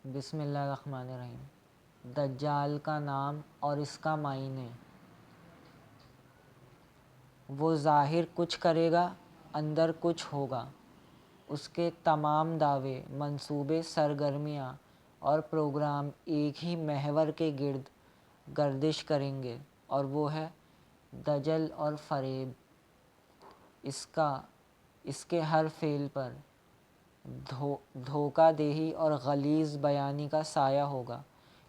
بسم اللہ الرحمن الرحیم۔ دجال کا نام اور اس کا معنی۔ وہ ظاہر کچھ کرے گا، اندر کچھ ہوگا۔ اس کے تمام دعوے، منصوبے، سرگرمیاں اور پروگرام ایک ہی محور کے گرد گردش کریں گے، اور وہ ہے دجل اور فریب۔ اس کے ہر فعل پر دھوکہ دہی اور غلیظ بیانی کا سایہ ہوگا۔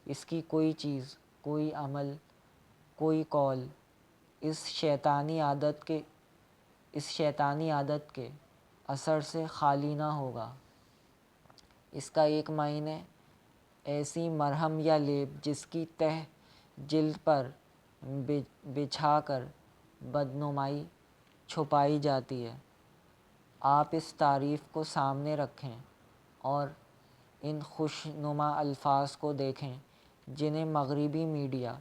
اس کی کوئی چیز، کوئی عمل، کوئی قول اس شیطانی عادت کے اثر سے خالی نہ ہوگا۔ اس کا ایک معنی ایسی مرہم یا لیپ جس کی تہ جلد پر بچھا کر بدنمائی چھپائی جاتی ہے۔ آپ اس تعریف کو سامنے رکھیں اور ان خوشنما الفاظ کو دیکھیں جنہیں مغربی میڈیا،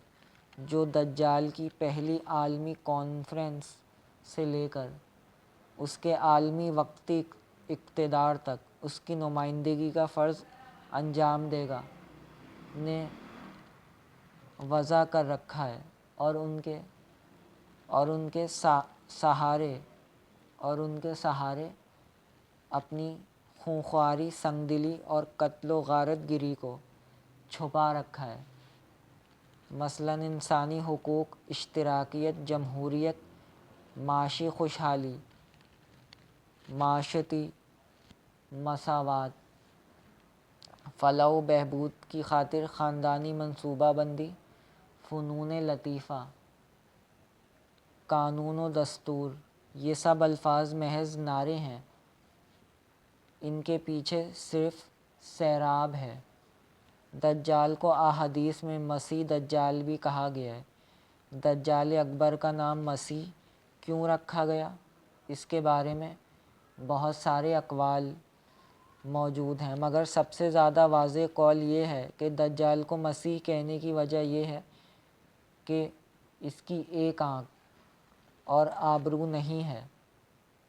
جو دجال کی پہلی عالمی کانفرنس سے لے کر اس کے عالمی وقتی اقتدار تک اس کی نمائندگی کا فرض انجام دے گا، نے وضع کر رکھا ہے، اور ان کے سہارے اپنی خونخواری، سنگ دلی اور قتل و غارت گری کو چھپا رکھا ہے۔ مثلاً انسانی حقوق، اشتراکیت، جمہوریت، معاشی خوشحالی، معاشرتی مساوات، فلاح و بہبود کی خاطر خاندانی منصوبہ بندی، فنون لطیفہ، قانون و دستور، یہ سب الفاظ محض نعرے ہیں، ان کے پیچھے صرف سیراب ہے۔ دجال کو احادیث میں مسیح دجال بھی کہا گیا ہے۔ دجال اکبر کا نام مسیح کیوں رکھا گیا؟ اس کے بارے میں بہت سارے اقوال موجود ہیں، مگر سب سے زیادہ واضح قول یہ ہے کہ دجال کو مسیح کہنے کی وجہ یہ ہے کہ اس کی ایک آنکھ اور آبرو نہیں ہے۔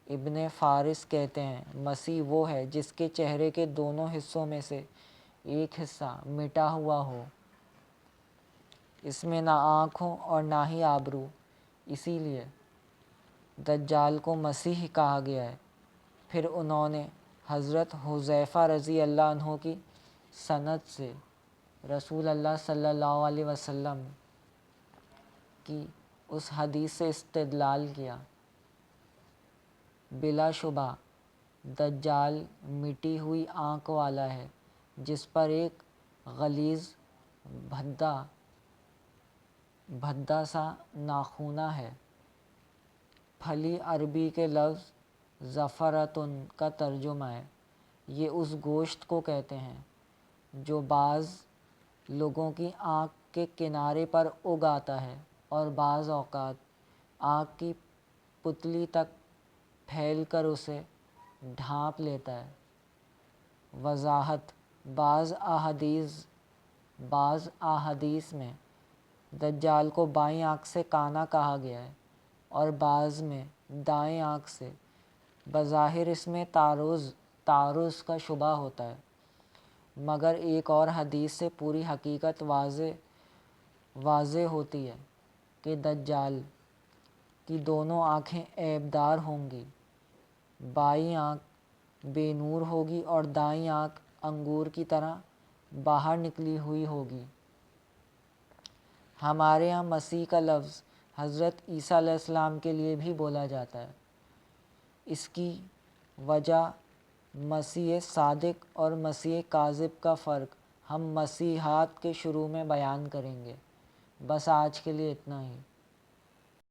ابن فارس کہتے ہیں مسیح وہ ہے جس کے چہرے کے دونوں حصوں میں سے ایک حصہ مٹا ہوا ہو، اس میں نہ آنکھ ہو اور نہ ہی آبرو، اسی لیے دجال کو مسیح کہا گیا ہے۔ پھر انہوں نے حضرت حذیفہ رضی اللہ عنہ کی سند سے رسول اللہ صلی اللہ علیہ وسلم کی اس حدیث سے استدلال کیا، بلا شبہ دجال مٹی ہوئی آنکھ والا ہے جس پر ایک غلیظ بھدا سا ناخونہ ہے۔ پھلی عربی کے لفظ زفرتن کا ترجمہ ہے۔ یہ اس گوشت کو کہتے ہیں جو بعض لوگوں کی آنکھ کے کنارے پر اگ آتا ہے اور بعض اوقات آنکھ کی پتلی تک پھیل کر اسے ڈھانپ لیتا ہے۔ وضاحت: بعض احادیث میں دجال کو بائیں آنکھ سے کانا کہا گیا ہے اور بعض میں دائیں آنکھ سے۔ بظاہر اس میں تعارض کا شبہ ہوتا ہے، مگر ایک اور حدیث سے پوری حقیقت واضح ہوتی ہے کہ دجال کی دونوں آنکھیں عیب دار ہوں گی۔ بائیں آنکھ بے نور ہوگی اور دائیں آنکھ انگور کی طرح باہر نکلی ہوئی ہوگی۔ ہمارے ہاں مسیح کا لفظ حضرت عیسیٰ علیہ السلام کے لیے بھی بولا جاتا ہے۔ اس کی وجہ مسیح صادق اور مسیح کاذب کا فرق ہم مسیحیات کے شروع میں بیان کریں گے۔ بس آج کے لیے اتنا ہی۔